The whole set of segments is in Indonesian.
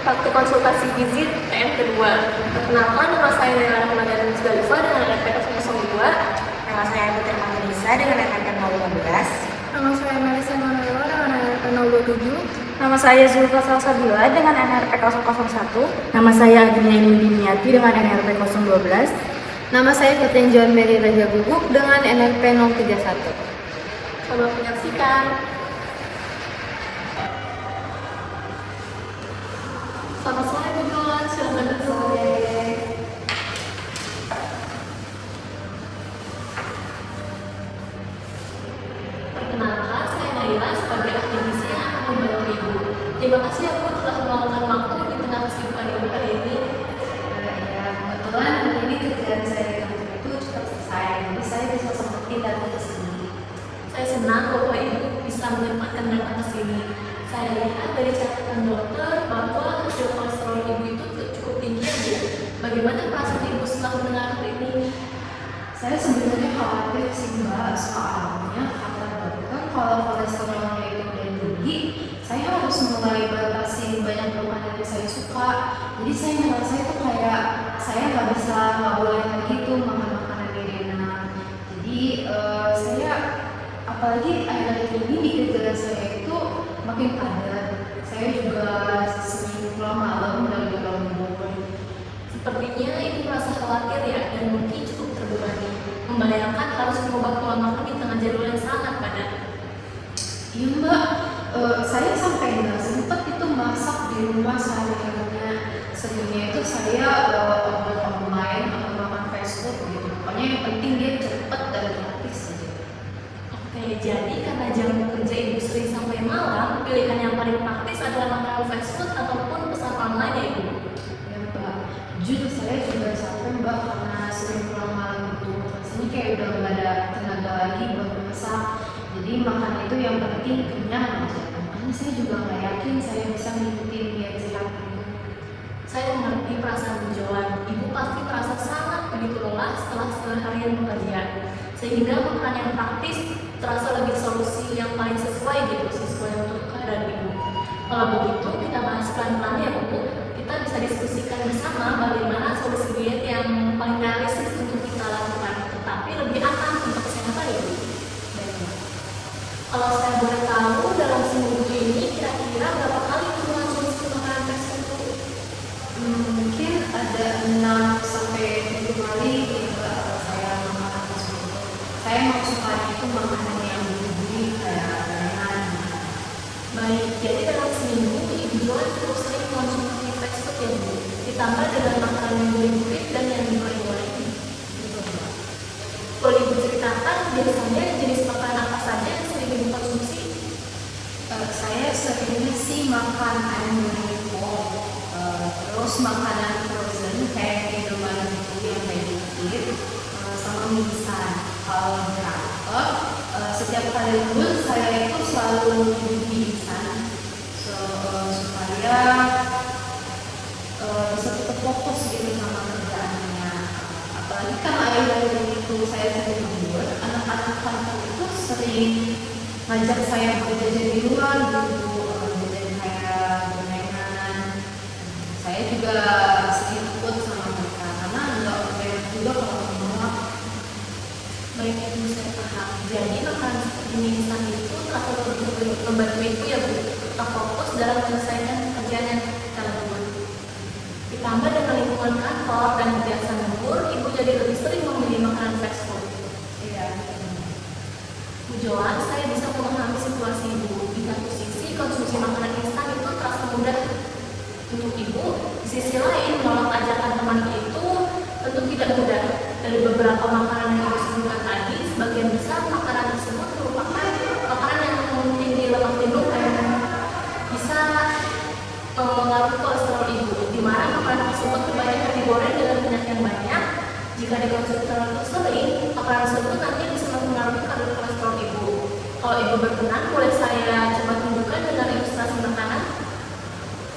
praktik konsultasi gizi TM kedua. Perkenalkan, nama saya Naila Rahmadani Musdalifah dengan NRP 002. Nama saya Putri Manisa dengan NRP 015. Nama saya Melisa Manuela dengan NRP 027. Nama saya Zulfa Salsabila dengan NRP 001. Nama saya Agnia Indiniati dengan NRP 012. Nama saya Catherine John Mary Raja Guguk dengan NRP 031. Selamat menyaksikan. Selamat sore, Bu John. Silakan duduk. Perkenalkan, saya Naila sebagai ahli gizi yang akan membantu Ibu. Terima kasih ya Bu telah meluangkan waktu di tengah kesibukan Ibu hari ini. Ya, kebetulan hari ini kerjaan saya di kantor itu cepat selesai, jadi saya bisa sempetin datang ke sini. Saya senang bahwa Ibu bisa menyempatkan datang ke sini. Saya lihat dari catatan dokter bahwa hasil kolesterol Ibu itu cukup tinggi ya Bu. Bagaimana perasaan Ibu setelah mendengar hal ini? Saya sebenarnya khawatir sih Mbak, soalnya kata dokter kalau kolesterolnya itu udah tinggi, saya harus mulai batasin banyak makanan yang saya suka. Jadi saya merasa itu kayak saya nggak boleh lagi tuh makan makanan yang enak. Jadi saya apalagi akhir-akhir ini di kerjaan saya itu makin padat. Saya juga sering pulang malam dan lembur. Sepertinya Ibu merasa khawatir ya dan mungkin cukup terbebani. Membayangkan harus mengubah pola makan di tengah jadwal yang sangat padat. Iya Mbak, saya sampai nggak sempet itu masak di rumah sehari-harinya. Sebenarnya itu saya order online atau makan fast food gitu. Pokoknya yang penting dia cepet dan gratis saja. Oke, jadi karena jam kerja Ibu sering sampai malam, pilihan yang paling praktis adalah makanan fast food ataupun pesan online ya Ibu. Ya Mbak, jujur saya juga sampai Mbak karena sering pulang malam itu. Rasanya kayak udah nggak ada tenaga lagi buat masak. Jadi makan itu yang penting kenyang aja. Makanya saya juga nggak yakin saya bisa ngikutin diet sehat ini. Saya mengerti perasaan Bu Joan. Ibu pasti merasa sangat begitu lelah setelah seharian bekerja. Sehingga makanan yang praktis terasa lebih solusi yang paling sesuai gitu, sesuai untuk keadaan Ibu. Kalau begitu kita bahas pelan-pelan ya Bu. Kita bisa diskusikan bersama bagaimana solusi diet yang paling realistis untuk kita lakukan, tetapi lebih aman untuk kesehatan Ibu. Kalau saya boleh tahu, dalam seminggu ini kira-kira berapa kali Ibu mengonsumsi makanan fast food? Mungkin ada 6 sampai 7 kali gitu saya makan fast food. Saya mau sukanya itu makanan yang bergizi kayak gorengan. Baik, jadi dalam seminggu Ibu Joan cukup sering mengonsumsi fast food ya Bu, ditambah dengan makanan yang gurih-gurih dan yang digoreng-goreng. Boleh Ibu ceritakan biasanya jenis makanan apa saja yang sering Ibu konsumsi? Saya seringnya sih makan ayam goreng kol, terus makanan frozen kayak Indomie gitu yang kayak dikit, sama mie instan. Kalau di kantor, setiap kali libur saya itu selalu beli mie instan supaya bisa tetap fokus gitu sama kerjaannya. Apalagi kan akhir-akhir itu saya sering libur, anak-anak kantor itu sering ngajak saya berjajan di luar gitu, jajan kayak gorengan. Saya juga sering ikut sama mereka karena nggak banyak juga kalau menolak. Baik Ibu, saya paham. Jadi makanan seperti mie instan itu telah membantu Ibu ya Bu, tetap fokus dalam menyelesaikan pekerjaan yang kita lakukan. Ditambah dengan lingkungan kantor dan kebiasaan lembur, Ibu jadi lebih sering memilih makanan fast food. Iya. Bu Joan, saya bisa memahami situasi Ibu. Di satu sisi, konsumsi makanan instan itu terasa mudah untuk Ibu. Di sisi lain, menolak ajakan teman itu tentu tidak mudah. Dari beberapa makanan yang Ibu sebutkan tadi, sebagian besar makanan tersebut merupakan makanan yang tinggi lemak jenuh dan bisa mengaruhi kolesterol Ibu, di mana makanan tersebut kebanyakan digoreng dengan minyak yang banyak. Jika dikonsumsi terlalu sering, makanan tersebut nanti bisa mempengaruhi kadar kolesterol Ibu. Kalau Ibu berkenan, boleh saya coba tunjukkan dengan ilustrasi makanan.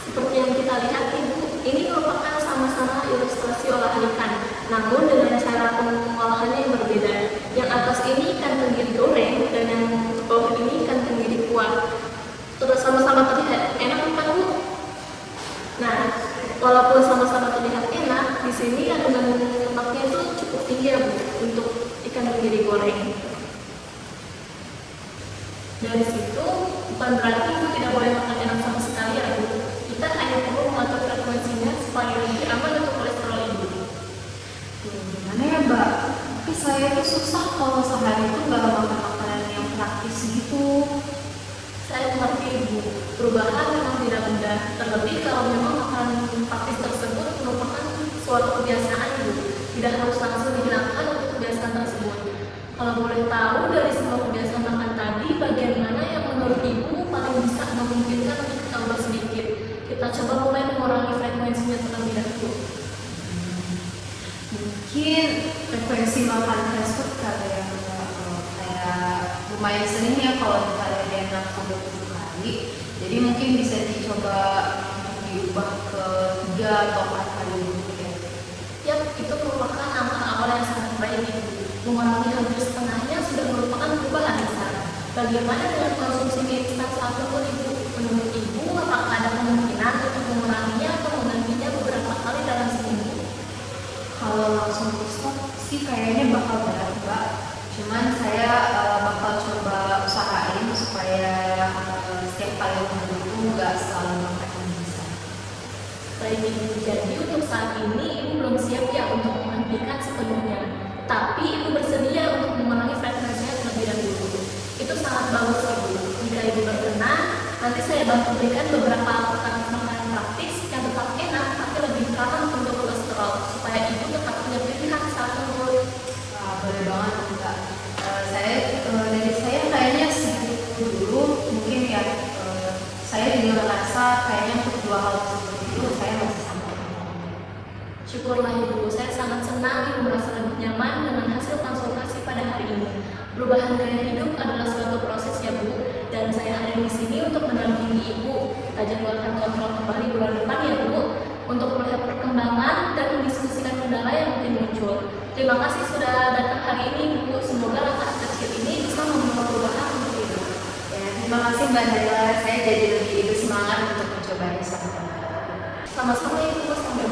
Seperti yang kita lihat Ibu, ini merupakan sama-sama ilustrasi olahan ikan, namun dengan cara pengolahannya yang berbeda. Yang atas ini ikan tenggiri goreng dan yang bawah ini ikan tenggiri kuah. Terus sama-sama terlihat enak bukan Bu? Nah, walaupun sama-sama terlihat enak, di sini kandungan lemaknya itu cukup tinggi ya Bu untuk ikan tenggiri goreng. Dari situ bukan berarti itu tidak boleh makan enak sama sekali ya Bu. Kita hanya perlu mengatur frekuensinya supaya lebih aman untuk kolesterol Ibu. Gimana ya Mbak? Tapi saya tuh susah kalau sehari itu nggak makan makanan yang praktis gitu. Saya mengerti Ibu, perubahan memang tidak mudah, terlebih kalau memang makanan praktis tersebut merupakan suatu kebiasaan Ibu. Tidak harus langsung dihilangkan untuk kebiasaan tersebut. Kalau boleh tahu dari semua kebiasaan makan tadi, bagian mana yang menurut Ibu paling bisa memungkinkan untuk kita ubah sedikit? Kita coba mulai mengurangi frekuensinya terlebih dahulu. Mungkin frekuensi makan fast food kali ya Mbak. Kayak lumayan sering ya kalau misalnya dia 6-7 kali. Jadi mungkin bisa dicoba diubah ke 3 atau 4 kali dulu ya. Yap, itu merupakan langkah awal yang sangat baik Ibu. Mengurangi hampir setengahnya sudah merupakan perubahan besar. Bagaimana dengan konsumsi mie instan satu pun Ibu? Menurut Ibu, apakah ada kemungkinan untuk menguranginya atau menggantinya beberapa kali dalam seminggu? Kalau langsung di stop sih kayaknya bakal berat Mbak. Cuman saya bakal coba usahain supaya setiap kali makan itu nggak selalu makan yang bisa. Baik Ibu, jadi untuk saat ini Ibu belum siap ya untuk menghentikan sepenuhnya. Tapi Ibu bersedia untuk mengurangi frekuensinya terlebih dahulu. Itu sangat bagus Ibu. Jika Ibu berkenan, nanti saya bantu berikan beberapa makanan praktis yang tetap enak tapi lebih ramah untuk kolesterol supaya Ibu tetap punya pilihan saat lembur. Boleh banget Mbak. Dari saya kayaknya segitu dulu. Mungkin ya saya juga merasa kayaknya untuk 2 hal tersebut itu saya masih sama. Syukurlah Ibu, saya sangat senang Ibu merasa lebih nyaman dengan hasil konsultasi pada hari ini. Perubahan gaya hidup adalah suatu proses ya Bu, dan saya hadir di sini untuk mendampingi Ibu. Kita jadwalkan kontrol kembali bulan depan ya Bu, untuk melihat perkembangan dan mendiskusikan kendala yang mungkin muncul. Terima kasih sudah datang hari ini Bu, semoga langkah kecil ini bisa membawa perubahan untuk Ibu. Ya, terima kasih Mbak Nela. Saya jadi lebih semangat untuk mencobanya sama-sama. Sama-sama Ibu, sampai